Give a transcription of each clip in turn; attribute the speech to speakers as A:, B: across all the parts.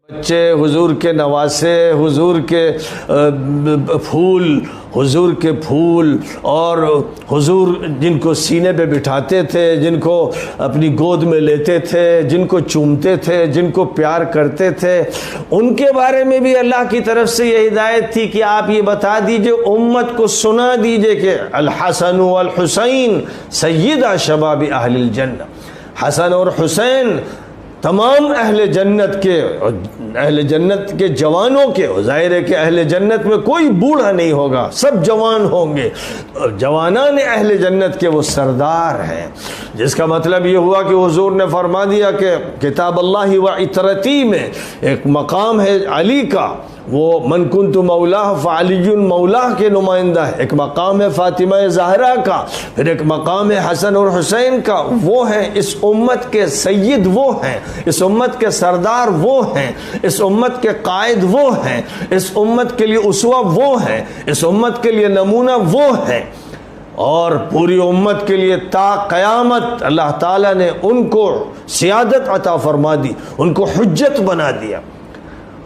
A: بچے حضور کے نواسے، حضور کے پھول اور حضور جن کو سینے پہ بٹھاتے تھے، جن کو اپنی گود میں لیتے تھے، جن کو چومتے تھے، جن کو پیار کرتے تھے، ان کے بارے میں بھی اللہ کی طرف سے یہ ہدایت تھی کہ آپ یہ بتا دیجئے، امت کو سنا دیجئے کہ الحسن والحسین سیدہ شباب اہل الجنہ، حسن اور حسین تمام اہل جنت کے جوانوں کے، ظاہر ہے کہ اہل جنت میں کوئی بوڑھا نہیں ہوگا، سب جوان ہوں گے، جوانان اہل جنت کے وہ سردار ہیں، جس کا مطلب یہ ہوا کہ حضور نے فرما دیا کہ کتاب اللہ و عطرتی میں ایک مقام ہے علی کا، وہ من کنت مولاہ فعلی مولاہ کے نمائندہ ہے، ایک مقام ہے فاطمہ زہرا کا، پھر ایک مقام ہے حسن اور حسین کا، وہ ہیں اس امت کے سید، وہ ہیں اس امت کے سردار، وہ ہیں اس امت کے قائد، وہ ہیں اس امت کے لیے اسوہ، وہ ہیں اس امت کے لیے نمونہ، وہ ہیں، اور پوری امت کے لیے تا قیامت اللہ تعالیٰ نے ان کو سیادت عطا فرما دی، ان کو حجت بنا دیا۔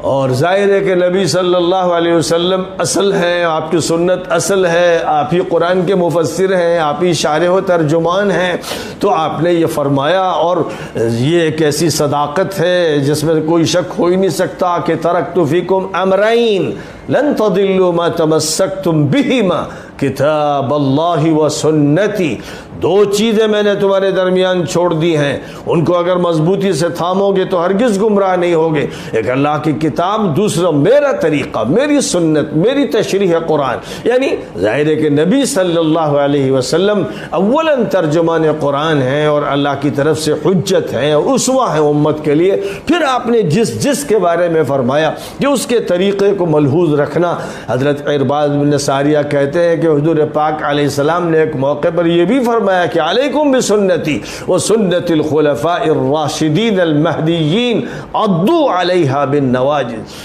A: اور ظاہر ہے کہ نبی صلی اللہ علیہ وسلم اصل ہیں، آپ کی سنت اصل ہے، آپ ہی قرآن کے مفسر ہیں، آپ ہی شارح و ترجمان ہیں، تو آپ نے یہ فرمایا، اور یہ ایک ایسی صداقت ہے جس میں کوئی شک ہو ہی نہیں سکتا کہ ترکت فیکم امرین لن تضلوا ما تمسکتم بہما کتاب اللہ و سنتی، دو چیزیں میں نے تمہارے درمیان چھوڑ دی ہیں، ان کو اگر مضبوطی سے تھامو گے تو ہرگز گمراہ نہیں ہوگے، ایک اللہ کی کتاب، دوسرا میرا طریقہ، میری سنت، میری تشریح قرآن۔ یعنی ظاہر ہے کہ نبی صلی اللہ علیہ وسلم اولاً ترجمان قرآن ہیں اور اللہ کی طرف سے حجت ہیں، اسوہ ہیں امت کے لیے، پھر آپ نے جس کے بارے میں فرمایا کہ اس کے طریقے کو ملحوظ رکھنا۔ حضرت عرباض بن ساریہ کہتے ہیں کہ حضور پاک علیہ السلام نے ایک موقع پر یہ بھی فرمایا کہ علیکم بسنتی وسنت الخلفاء الراشدین المہدیین عضوا علیہا بالنواجذ،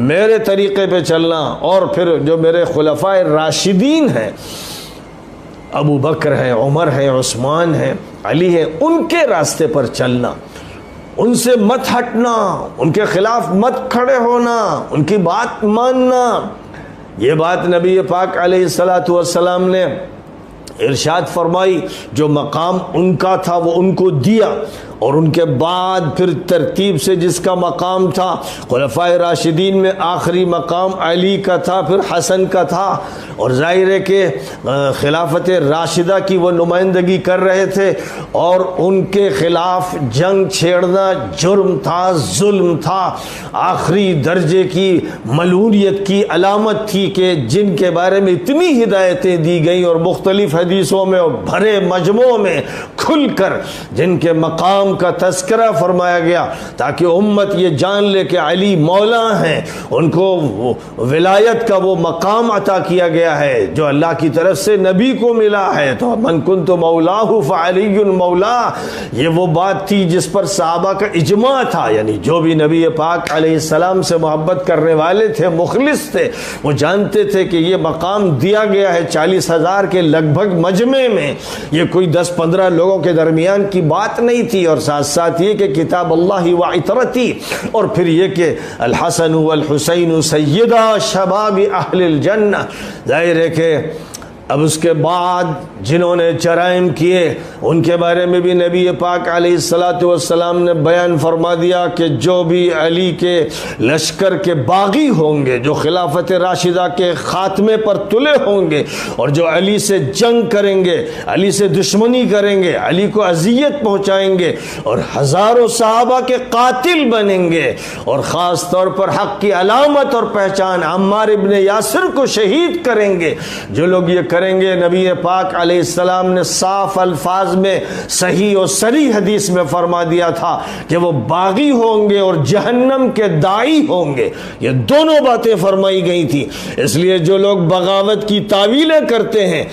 A: میرے طریقے پہ چلنا، اور پھر جو میرے خلفاء راشدین ہیں، ابو بکر ہیں، عمر ہیں، عثمان ہیں، علی ہیں، ان کے راستے پر چلنا، ان سے مت ہٹنا، ان کے خلاف مت کھڑے ہونا، ان کی بات ماننا۔ یہ بات نبی پاک علیہ السلام نے ارشاد فرمائی، جو مقام ان کا تھا وہ ان کو دیا، اور ان کے بعد پھر ترتیب سے جس کا مقام تھا، خلفاء راشدین میں آخری مقام علی کا تھا، پھر حسن کا تھا، اور ظاہر ہے کہ خلافت راشدہ کی وہ نمائندگی کر رہے تھے، اور ان کے خلاف جنگ چھیڑنا جرم تھا، ظلم تھا، آخری درجے کی ملعونیت کی علامت تھی کہ جن کے بارے میں اتنی ہدایتیں دی گئیں اور مختلف حدیثوں میں اور بھرے مجموعوں میں کھل کر جن کے مقام کا تذکرہ فرمایا گیا، تاکہ امت یہ جان لے کہ علی مولا ہیں، ان کو ولایت کا وہ مقام عطا کیا گیا ہے جو اللہ کی طرف سے نبی کو ملا ہے۔ تو من کنت مولاہ فعلی مولا، یہ وہ بات تھی جس پر صحابہ کا اجماع تھا، یعنی جو بھی نبی پاک علیہ السلام سے محبت کرنے والے تھے، مخلص تھے، وہ جانتے تھے کہ یہ مقام دیا گیا ہے 40,000 کے لگ بھگ مجمع میں، یہ کوئی 10-15 لوگوں کے درمیان کی بات نہیں تھی، اور ساتھ ساتھ یہ کہ کتاب اللہ و عطرتی، اور پھر یہ کہ الحسن والحسین سیدہ شباب اہل الجنہ۔ ظاہر ہے کہ اب اس کے بعد جنہوں نے جرائم کیے ان کے بارے میں بھی نبی پاک علیہ السلام نے بیان فرما دیا کہ جو بھی علی کے لشکر کے باغی ہوں گے، جو خلافت راشدہ کے خاتمے پر تلے ہوں گے، اور جو علی سے جنگ کریں گے، علی سے دشمنی کریں گے، علی کو اذیت پہنچائیں گے، اور ہزاروں صحابہ کے قاتل بنیں گے، اور خاص طور پر حق کی علامت اور پہچان عمار ابن یاسر کو شہید کریں گے، جو لوگ یہ کریں گے، نبی پاک علیہ السلام نے صاف الفاظ میں صحیح و صریح حدیث میں فرما دیا تھا کہ وہ باغی ہوں گے اور جہنم کے داعی ہوں گے۔ یہ دونوں باتیں فرمائی گئی تھی، اس لیے جو لوگ بغاوت کی تعویلیں کرتے ہیں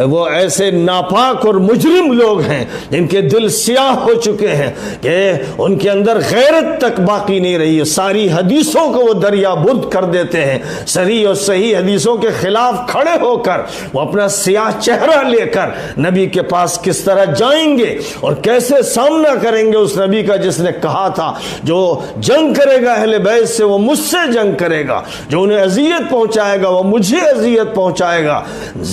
A: وہ ایسے ناپاک اور مجرم لوگ ہیں جن کے دل سیاہ ہو چکے ہیں کہ ان کے اندر غیرت تک باقی نہیں رہی ہے، ساری حدیثوں کو وہ دریا برد کر دیتے ہیں، صحیح اور صحیح حدیثوں کے خلاف کھڑے ہو کر وہ اپنا اپنا سیاہ چہرہ لے کر نبی کے پاس کس طرح جائیں گے اور کیسے سامنا کریں گے اس نبی کا جس نے کہا تھا جو جنگ کرے گا اہل بیت سے وہ مجھ سے جنگ کرے گا، جو انہیں اذیت پہنچائے گا وہ مجھے اذیت پہنچائے گا۔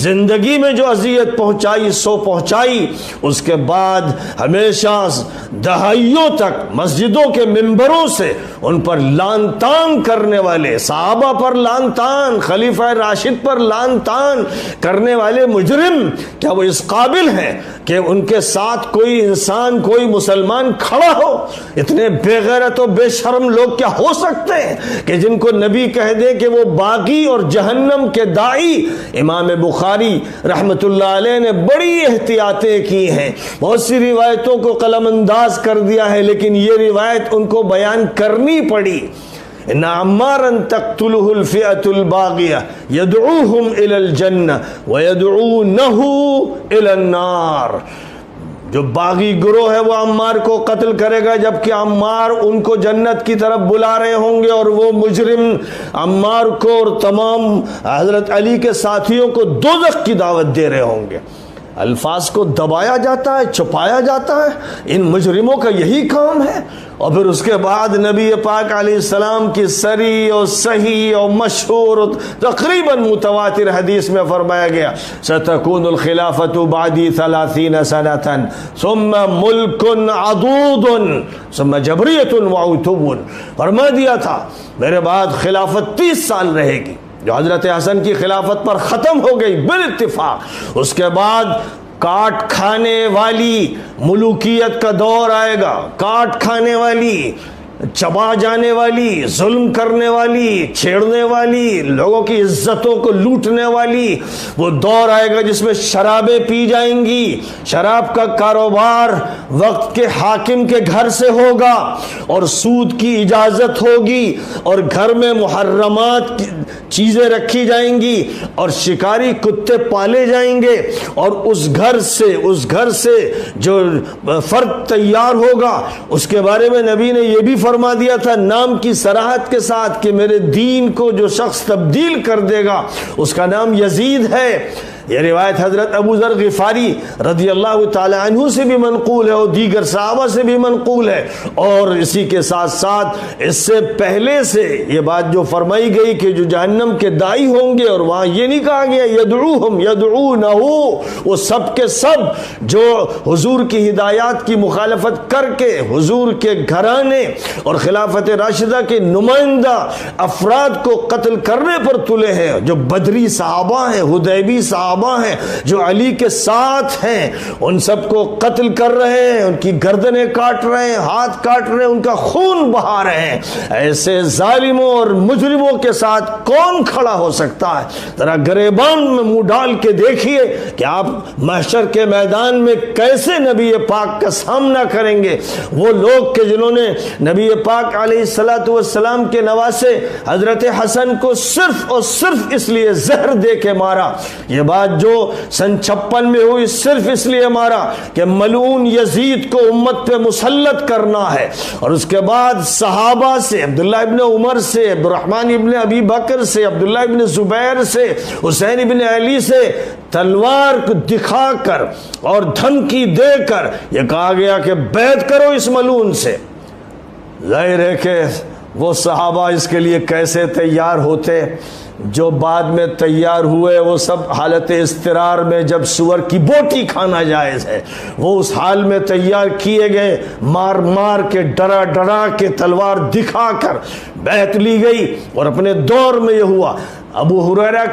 A: زندگی میں جو اذیت پہنچائی سو پہنچائی، اس کے بعد ہمیشہ دہائیوں تک مسجدوں کے منبروں سے ان پر لعن طعن کرنے والے، صحابہ پر لعن طعن، خلیفہ راشد پر لعن طعن کرنے والے مجرم، کیا وہ اس قابل ہیں کہ ان کے ساتھ کوئی انسان کوئی مسلمان کھڑا ہو؟ اتنے بے غیرت و بے شرم لوگ کیا ہو سکتے ہیں کہ جن کو نبی کہہ دے کہ وہ باغی اور جہنم کے داعی؟ امام بخاری رحمت اللہ علیہ نے بڑی احتیاطیں کی ہیں، بہت سی روایتوں کو قلم انداز کر دیا ہے، لیکن یہ روایت ان کو بیان کرنی پڑی۔ ان عمارا تقتله الفئة الباغیہ یدعوہم الی الجنہ ویدعونہ الی النار۔ جو باغی گروہ ہے وہ عمار کو قتل کرے گا، جبکہ عمار ان کو جنت کی طرف بلا رہے ہوں گے، اور وہ مجرم عمار کو اور تمام حضرت علی کے ساتھیوں کو دوزخ کی دعوت دے رہے ہوں گے۔ الفاظ کو دبایا جاتا ہے، چھپایا جاتا ہے، ان مجرموں کا یہی کام ہے۔ اور پھر اس کے بعد نبی پاک علیہ السلام کی سری اور صحیح اور مشہور اور تقریباً متواتر حدیث میں فرمایا گیا ستکون الخلافت بعدی 30 سنة ثم ملک عضوض ثم جبریت وعتوب۔ فرما دیا تھا میرے بعد خلافت 30 سال رہے گی، جو حضرت حسن کی خلافت پر ختم ہو گئی بالاتفاق۔ اس کے بعد کاٹ کھانے والی ملوکیت کا دور آئے گا، کاٹ کھانے والی، چبا جانے والی، ظلم کرنے والی، چھیڑنے والی، لوگوں کی عزتوں کو لوٹنے والی وہ دور آئے گا جس میں شرابیں پی جائیں گی، شراب کا کاروبار وقت کے حاکم کے گھر سے ہوگا، اور سود کی اجازت ہوگی، اور گھر میں محرمات چیزیں رکھی جائیں گی، اور شکاری کتے پالے جائیں گے، اور اس گھر سے جو فرد تیار ہوگا اس کے بارے میں نبی نے یہ بھی فرما دیا تھا نام کی صراحت کے ساتھ کہ میرے دین کو جو شخص تبدیل کر دے گا اس کا نام یزید ہے۔ یہ روایت حضرت ابو ذر غفاری رضی اللہ تعالی عنہ سے بھی منقول ہے اور دیگر صحابہ سے بھی منقول ہے، اور اسی کے ساتھ ساتھ اس سے پہلے سے یہ بات جو فرمائی گئی کہ جو جہنم کے داعی ہوں گے، اور وہاں یہ نہیں کہا گیا یدعوہم یدعونہ، وہ سب کے سب جو حضور کی ہدایات کی مخالفت کر کے حضور کے گھرانے اور خلافت راشدہ کے نمائندہ افراد کو قتل کرنے پر تلے ہیں، جو بدری صحابہ ہیں، حدیبی صحابہ ہیں، جو علی کے ساتھ ہیں، ان سب کو قتل کر رہے ہیں، ان کی گردنیں کاٹ رہے ہیں، ہاتھ کاٹ رہے ہیں، ان کا خون بہا رہے ہیں۔ ایسے ظالموں اور مجرموں کے ساتھ کون کھڑا ہو سکتا ہے؟ ذرا گریبان میں منہ ڈال کے دیکھیے کہ آپ محشر کے میدان میں کیسے نبی پاک کا سامنا کریں گے۔ وہ لوگ کہ جنہوں نے نبی پاک علیہ السلام کے نواسے حضرت حسن کو صرف اور صرف اس لیے زہر دے کے مارا، یہ بات جو سن 56 میں ہوئی صرف اس لیے مارا کہ ملعون یزید کو امت پہ مسلط کرنا ہے، اور اس کے بعد صحابہ سے عبداللہ ابن عمر سے، عبد الرحمن ابن ابی بکر سے، عبداللہ ابن زبیر سے، حسین ابن علی سے تلوار کو دکھا کر اور دھمکی دے کر یہ کہا گیا کہ بیعت کرو اس ملعون سے۔ ظاہر ہے کہ وہ صحابہ اس کے لیے کیسے تیار ہوتے؟ جو بعد میں تیار ہوئے وہ سب حالت اضطرار میں، جب سور کی بوٹی کھانا جائز ہے، وہ اس حال میں تیار کیے گئے، مار مار کے ڈرا ڈرا کے تلوار دکھا کر بیعت لی گئی۔ اور اپنے دور میں یہ ہوا۔ ابو ہریرہ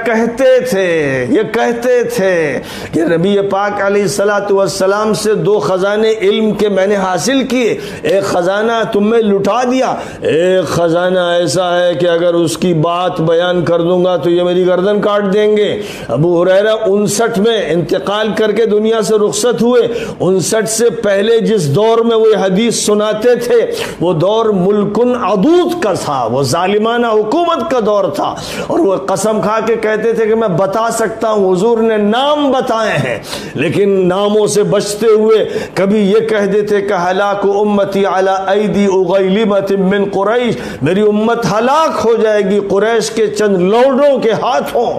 A: یہ کہتے تھے کہ نبی پاک علیہ السلام سے 2 خزانے علم کے میں نے حاصل کیے، ایک خزانہ تم میں لٹا دیا، ایک خزانہ ایسا ہے کہ اگر اس کی بات بیان کر دوں گا تو یہ میری گردن کاٹ دیں گے۔ ابو ہریرہ 59 میں انتقال کر کے دنیا سے رخصت ہوئے۔ 59 سے پہلے جس دور میں وہ حدیث سناتے تھے وہ دور ملکن عضوض کا تھا، وہ ظالمانہ حکومت کا دور تھا، اور وہ قسم کھا کے کہتے تھے کہ میں بتا سکتا ہوں، حضور نے نام بتائے ہیں لیکن ناموں سے بچتے ہوئے کبھی یہ کہہ دیتے کہ ہلاک امتی علی ایدی اغیلمۃ من قریش، میری امت ہلاک ہو جائے گی قریش کے چند لوڈوں کے ہاتھوں۔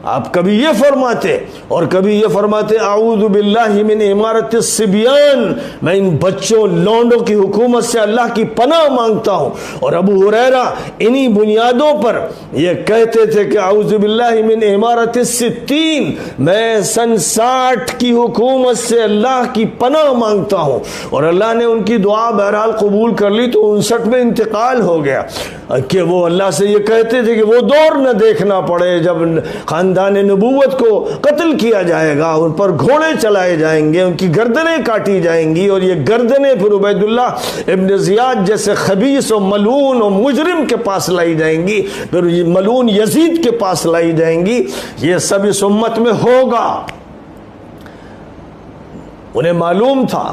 A: آپ کبھی یہ فرماتے اور کبھی یہ فرماتے اعوذ باللہ من امارت الصبیان، میں ان بچوں لونڈوں کی حکومت سے اللہ کی پناہ مانگتا ہوں. اور ابو ہریرہ انہی بنیادوں پر یہ کہتے تھے کہ اعوذ باللہ من امارت الستین، میں سن 60 کی حکومت سے اللہ کی پناہ مانگتا ہوں. اور اللہ نے ان کی دعا بہرحال قبول کر لی تو 59 میں انتقال ہو گیا کہ وہ اللہ سے یہ کہتے تھے کہ وہ دور نہ دیکھنا پڑے جب خاندان نبوت کو قتل کیا جائے گا، ان پر گھوڑے چلائے جائیں گے، ان کی گردنیں کاٹی جائیں گی، اور یہ گردنیں پھر عبید اللہ ابن زیاد جیسے خبیث و ملعون و مجرم کے پاس لائی جائیں گی، پھر یہ ملعون یزید کے پاس لائی جائیں گی. یہ سب اس امت میں ہوگا. انہیں معلوم تھا،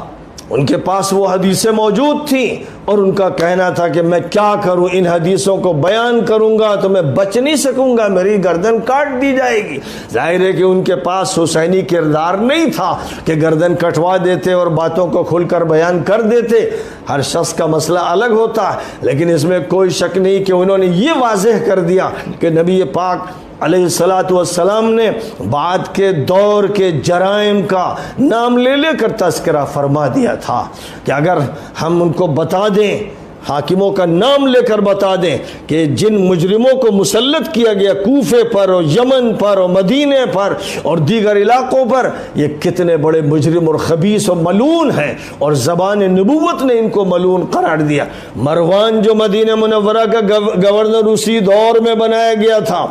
A: ان کے پاس وہ حدیثیں موجود تھیں، اور ان کا کہنا تھا کہ میں کیا کروں، ان حدیثوں کو بیان کروں گا تو میں بچ نہیں سکوں گا، میری گردن کاٹ دی جائے گی. ظاہر ہے کہ ان کے پاس حسینی کردار نہیں تھا کہ گردن کٹوا دیتے اور باتوں کو کھل کر بیان کر دیتے. ہر شخص کا مسئلہ الگ ہوتا ہے، لیکن اس میں کوئی شک نہیں کہ انہوں نے یہ واضح کر دیا کہ نبی پاک علیہ الصلاۃ والسلام نے بعد کے دور کے جرائم کا نام لے لے کر تذکرہ فرما دیا تھا کہ اگر ہم ان کو بتا دیں، حاکموں کا نام لے کر بتا دیں کہ جن مجرموں کو مسلط کیا گیا کوفے پر اور یمن پر اور مدینے پر اور دیگر علاقوں پر، یہ کتنے بڑے مجرم اور خبیث و ملعون ہیں، اور زبان نبوت نے ان کو ملعون قرار دیا. مروان جو مدینہ منورہ کا گورنر اسی دور میں بنایا گیا تھا،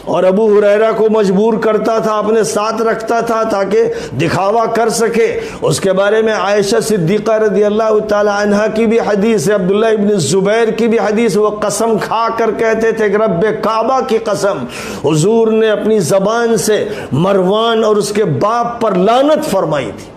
A: اور ابو ہریرہ کو مجبور کرتا تھا، اپنے ساتھ رکھتا تھا تاکہ دکھاوا کر سکے. اس کے بارے میں عائشہ صدیقہ رضی اللہ تعالی عنہا کی بھی حدیث ہے، عبداللہ ابن زبیر کی بھی حدیث. وہ قسم کھا کر کہتے تھے کہ رب کعبہ کی قسم، حضور نے اپنی زبان سے مروان اور اس کے باپ پر لعنت فرمائی تھی.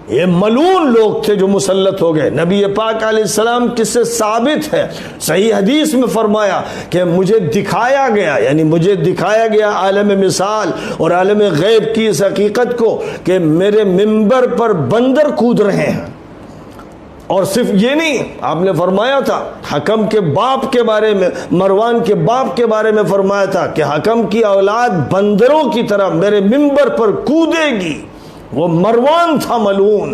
A: یہ ملعون لوگ تھے جو مسلط ہو گئے. نبی پاک علیہ السلام کس سے ثابت ہے، صحیح حدیث میں فرمایا کہ مجھے دکھایا گیا، یعنی مجھے دکھایا گیا عالم مثال اور عالم غیب کی اس حقیقت کو کہ میرے منبر پر بندر کود رہے ہیں. اور صرف یہ نہیں، آپ نے فرمایا تھا حکم کے باپ کے بارے میں، مروان کے باپ کے بارے میں فرمایا تھا کہ حکم کی اولاد بندروں کی طرح میرے منبر پر کودے گی. وہ مروان تھا ملعون.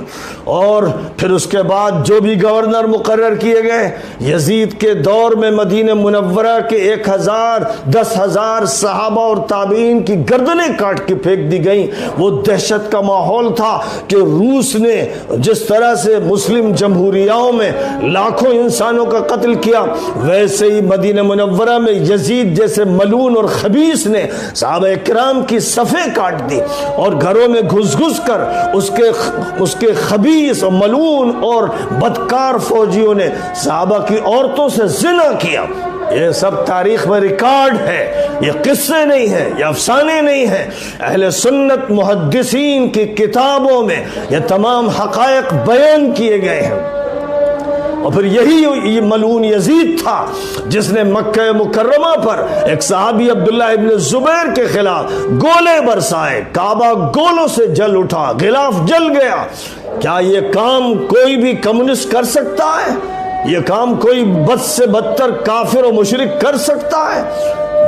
A: اور پھر اس کے بعد جو بھی گورنر مقرر کیے گئے، یزید کے دور میں مدینہ منورہ کے 1000 10,000 صحابہ اور تابعین کی گردنیں کاٹ کے پھینک دی گئیں. وہ دہشت کا ماحول تھا کہ روس نے جس طرح سے مسلم جمہوریاؤں میں لاکھوں انسانوں کا قتل کیا، ویسے ہی مدینہ منورہ میں یزید جیسے ملعون اور خبیث نے صحابہ کرام کی صفیں کاٹ دی، اور گھروں میں گھس گھس کر اس کے خبیث اور ملعون اور بدکار فوجیوں نے صحابہ کی عورتوں سے زنا کیا. یہ سب تاریخ میں ریکارڈ ہے، یہ قصے نہیں ہیں، یہ افسانے نہیں ہیں. اہل سنت محدثین کی کتابوں میں یہ تمام حقائق بیان کیے گئے ہیں. اور پھر یہی ملعون یزید تھا جس نے مکہ مکرمہ پر ایک صحابی عبداللہ ابن زبیر کے خلاف گولے برسائے، کعبہ گولوں سے جل اٹھا، غلاف جل گیا. کیا یہ کام کوئی بھی کمیونسٹ کر سکتا ہے؟ یہ کام کوئی بد سے بدتر کافر و مشرک کر سکتا ہے؟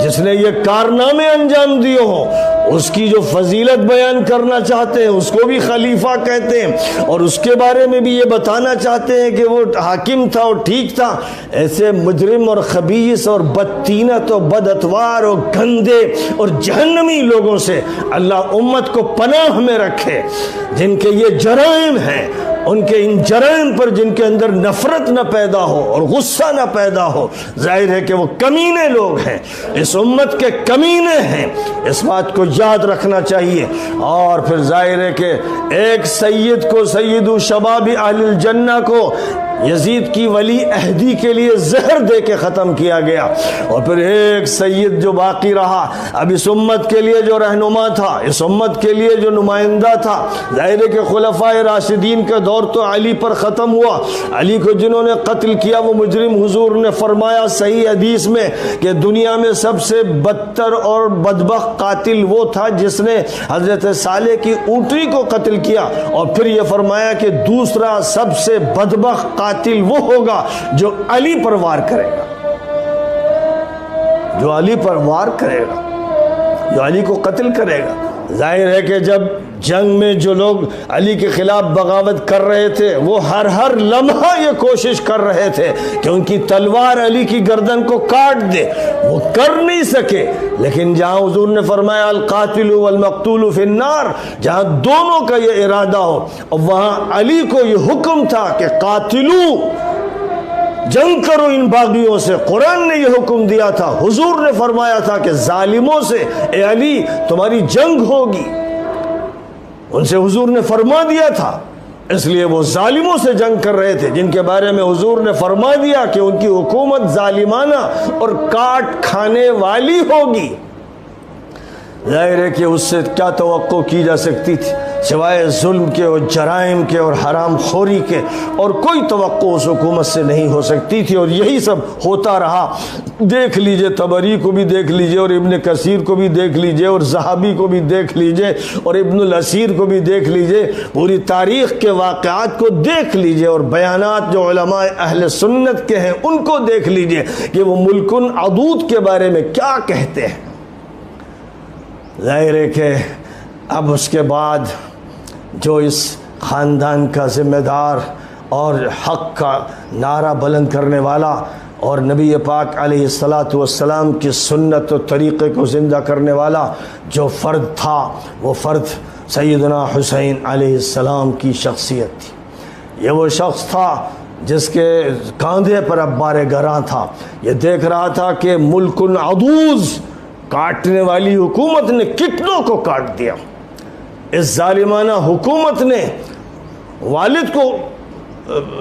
A: جس نے یہ کارنامے انجام دیے ہوں، اس کی جو فضیلت بیان کرنا چاہتے ہیں اس کو بھی خلیفہ کہتے ہیں، اور اس کے بارے میں بھی یہ بتانا چاہتے ہیں کہ وہ حاکم تھا اور ٹھیک تھا. ایسے مجرم اور خبیث اور بدتینت اور بد اتوار اور گندے اور جہنمی لوگوں سے اللہ امت کو پناہ میں رکھے. جن کے یہ جرائم ہیں، ان کے ان جرائم پر جن کے اندر نفرت نہ پیدا ہو اور غصہ نہ پیدا ہو، ظاہر ہے کہ وہ کمینے لوگ ہیں، اس امت کے کمینے ہیں. اس بات کو یاد رکھنا چاہیے. اور پھر ظاہر ہے کہ ایک سید کو، سید شباب اہل الجنہ کو یزید کی ولی عہدی کے لیے زہر دے کے ختم کیا گیا. اور پھر ایک سید جو باقی رہا، اب اس امت کے لیے جو رہنما تھا، اس امت کے لیے جو نمائندہ تھا، ظاہر ہے کہ خلفائے راشدین کا دور تو علی پر ختم ہوا. علی کو جنہوں نے قتل کیا وہ مجرم، حضور نے فرمایا صحیح حدیث میں کہ دنیا میں سب سے بدتر اور بدبخت قاتل وہ تھا جس نے حضرت صالح کی اونٹنی کو قتل کیا. اور پھر یہ فرمایا کہ دوسرا سب سے بدبخت قاتل وہ ہوگا جو علی پر وار کرے گا، جو علی پر وار کرے گا. جو علی کو قتل کرے گا۔ ظاہر ہے کہ جب جنگ میں جو لوگ علی کے خلاف بغاوت کر رہے تھے وہ ہر لمحہ یہ کوشش کر رہے تھے کہ ان کی تلوار علی کی گردن کو کاٹ دے، وہ کر نہیں سکے۔ لیکن جہاں حضور نے فرمایا القاتل والمقتول فی النار، جہاں دونوں کا یہ ارادہ ہو، اور وہاں علی کو یہ حکم تھا کہ قاتلو، جنگ کرو ان باغیوں سے، قرآن نے یہ حکم دیا تھا، حضور نے فرمایا تھا کہ ظالموں سے اے علی تمہاری جنگ ہوگی، ان سے حضور نے فرما دیا تھا، اس لیے وہ ظالموں سے جنگ کر رہے تھے جن کے بارے میں حضور نے فرما دیا کہ ان کی حکومت ظالمانہ اور کاٹ کھانے والی ہوگی۔ ظاہر ہے کہ اس سے کیا توقع کی جا سکتی تھی سوائے ظلم کے اور جرائم کے اور حرام خوری کے، اور کوئی توقع اس حکومت سے نہیں ہو سکتی تھی، اور یہی سب ہوتا رہا۔ دیکھ لیجئے، طبری کو بھی دیکھ لیجئے، اور ابن کثیر کو بھی دیکھ لیجئے، اور ذہبی کو بھی دیکھ لیجئے، اور ابن الاسیر کو بھی دیکھ لیجئے، پوری تاریخ کے واقعات کو دیکھ لیجئے، اور بیانات جو علماء اہل سنت کے ہیں ان کو دیکھ لیجئے کہ وہ ملک عدود کے بارے میں کیا کہتے ہیں۔ ظاہر ہے کہ اب اس کے بعد جو اس خاندان کا ذمہ دار اور حق کا نعرہ بلند کرنے والا اور نبی پاک علیہ السلام کی سنت و طریقے کو زندہ کرنے والا جو فرد تھا، وہ فرد سیدنا حسین علیہ السلام کی شخصیت تھی۔ یہ وہ شخص تھا جس کے کاندھے پر عبار گراں تھا، یہ دیکھ رہا تھا کہ ملک عدوز، کاٹنے والی حکومت نے کتنوں کو کاٹ دیا، اس ظالمانہ حکومت نے والد کو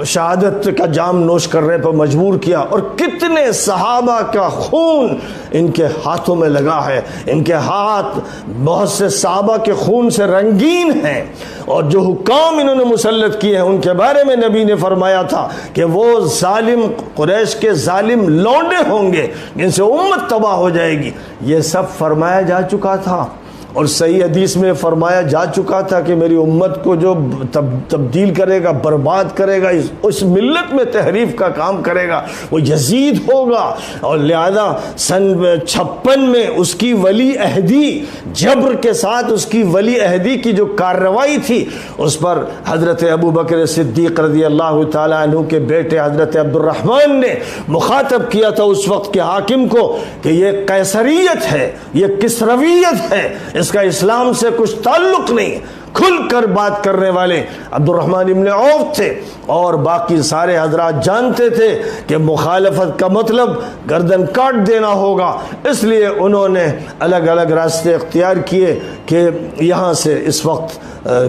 A: شہادت کا جام نوش کرنے پر مجبور کیا، اور کتنے صحابہ کا خون ان کے ہاتھوں میں لگا ہے، ان کے ہاتھ بہت سے صحابہ کے خون سے رنگین ہیں، اور جو حکام انہوں نے مسلط کیے ہیں ان کے بارے میں نبی نے فرمایا تھا کہ وہ ظالم قریش کے ظالم لونڈے ہوں گے جن سے امت تباہ ہو جائے گی۔ یہ سب فرمایا جا چکا تھا، اور صحیح حدیث میں فرمایا جا چکا تھا کہ میری امت کو جو تبدیل کرے گا، برباد کرے گا، اس ملت میں تحریف کا کام کرے گا، وہ یزید ہوگا۔ اور لہذا سن 56 میں اس کی ولی عہدی، جبر کے ساتھ اس کی ولی عہدی کی جو کارروائی تھی، اس پر حضرت ابو بکر صدیق رضی اللہ تعالیٰ عنہ کے بیٹے حضرت عبد الرحمن نے مخاطب کیا تھا اس وقت کے حاکم کو کہ یہ قیصریت ہے، یہ کسرویت ہے، اس کا اسلام سے کچھ تعلق نہیں۔ کھل کر بات کرنے والے عبد الرحمن ابن عوف تھے، اور باقی سارے حضرات جانتے تھے کہ مخالفت کا مطلب گردن کاٹ دینا ہوگا، اس لیے انہوں نے الگ الگ راستے اختیار کیے کہ یہاں سے اس وقت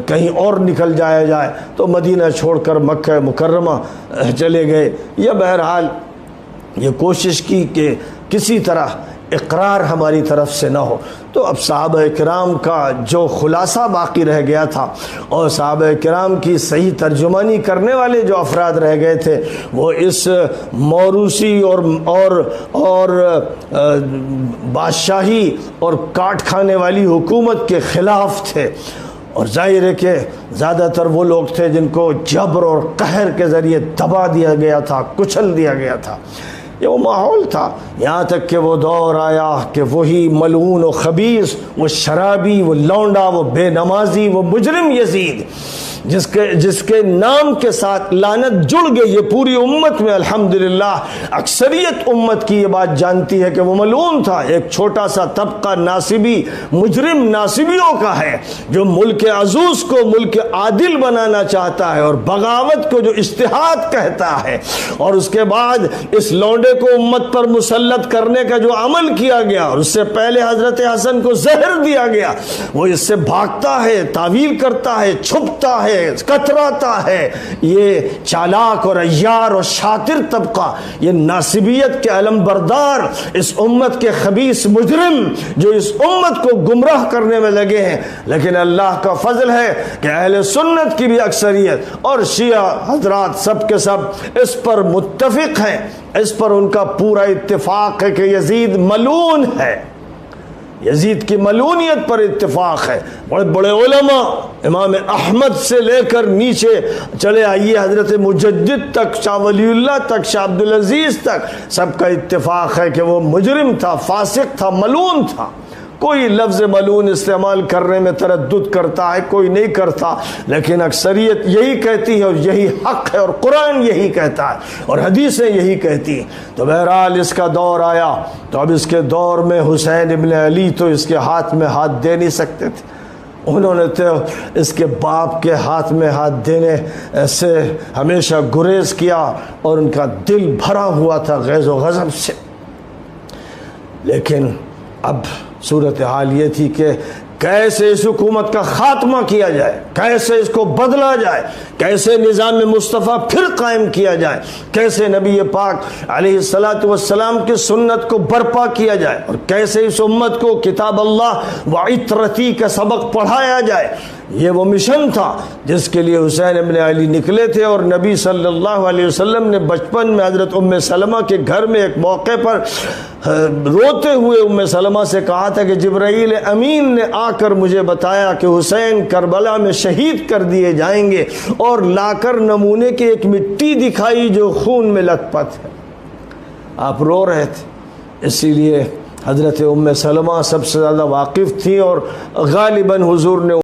A: کہیں اور نکل جایا جائے، تو مدینہ چھوڑ کر مکہ مکرمہ چلے گئے، یا بہرحال یہ کوشش کی کہ کسی طرح اقرار ہماری طرف سے نہ ہو۔ تو اب صحابہ کرام کا جو خلاصہ باقی رہ گیا تھا، اور صحابہ کرام کی صحیح ترجمانی کرنے والے جو افراد رہ گئے تھے، وہ اس موروثی اور بادشاہی اور کاٹ کھانے والی حکومت کے خلاف تھے، اور ظاہر ہے کہ زیادہ تر وہ لوگ تھے جن کو جبر اور قہر کے ذریعے دبا دیا گیا تھا، کچل دیا گیا تھا۔ یہ وہ ماحول تھا، یہاں تک کہ وہ دور آیا کہ وہی ملعون و خبیث، وہ شرابی، وہ لونڈا، وہ بے نمازی، وہ مجرم یزید، جس کے نام کے ساتھ لعنت جڑ گئی یہ پوری امت میں، الحمدللہ اکثریت امت کی یہ بات جانتی ہے کہ وہ ملعون تھا۔ ایک چھوٹا سا طبقہ ناصبی، مجرم ناصبیوں کا ہے، جو ملک عزوز کو ملک عادل بنانا چاہتا ہے، اور بغاوت کو جو اجتہاد کہتا ہے، اور اس کے بعد اس لونڈے کو امت پر مسلط کرنے کا جو عمل کیا گیا، اور اس سے پہلے حضرت حسن کو زہر دیا گیا، وہ اس سے بھاگتا ہے، تعویل کرتا ہے، چھپتا ہے، کتراتا ہے۔ یہ چالاک اور عیار اور شاطر طبقہ، یہ ناصبیت کے علم بردار، اس امت کے خبیث مجرم جو اس امت کو گمراہ کرنے میں لگے ہیں، لیکن اللہ کا فضل ہے کہ اہل سنت کی بھی اکثریت اور شیعہ حضرات سب کے سب اس پر متفق ہیں، اس پر ان کا پورا اتفاق ہے کہ یزید ملعون ہے، یزید کی ملعونیت پر اتفاق ہے۔ بڑے بڑے علماء، امام احمد سے لے کر نیچے چلے آئیے حضرت مجدد تک، شاہ ولی اللہ تک، شاہ عبدالعزیز تک، سب کا اتفاق ہے کہ وہ مجرم تھا، فاسق تھا، ملعون تھا۔ کوئی لفظ ملعون استعمال کرنے میں تردد کرتا ہے، کوئی نہیں کرتا، لیکن اکثریت یہی کہتی ہے اور یہی حق ہے، اور قرآن یہی کہتا ہے اور حدیثیں یہی کہتی ہیں۔ تو بہرحال اس کا دور آیا، تو اب اس کے دور میں حسین ابن علی تو اس کے ہاتھ میں ہاتھ دے نہیں سکتے تھے، انہوں نے تو اس کے باپ کے ہاتھ میں ہاتھ دینے سے ہمیشہ گریز کیا، اور ان کا دل بھرا ہوا تھا غیظ و غضب سے۔ لیکن اب صورتحال یہ تھی کہ کیسے اس حکومت کا خاتمہ کیا جائے، کیسے اس کو بدلا جائے، کیسے نظام مصطفیٰ پھر قائم کیا جائے، کیسے نبی پاک علیہ السلام کی سنت کو برپا کیا جائے، اور کیسے اس امت کو کتاب اللہ و عطرتی کا سبق پڑھایا جائے۔ یہ وہ مشن تھا جس کے لیے حسین ابن علی نکلے تھے، اور نبی صلی اللہ علیہ وسلم نے بچپن میں حضرت ام سلمہ کے گھر میں ایک موقع پر روتے ہوئے ام سلمہ سے کہا تھا کہ جبرائیل امین نے آ کر مجھے بتایا کہ حسین کربلا میں شہید کر دیے جائیں گے، اور لا کر نمونے کی ایک مٹی دکھائی جو خون میں لت پت ہے۔ آپ رو رہے تھے، اسی لیے حضرت ام سلمہ سب سے زیادہ واقف تھی، اور غالباً حضور نے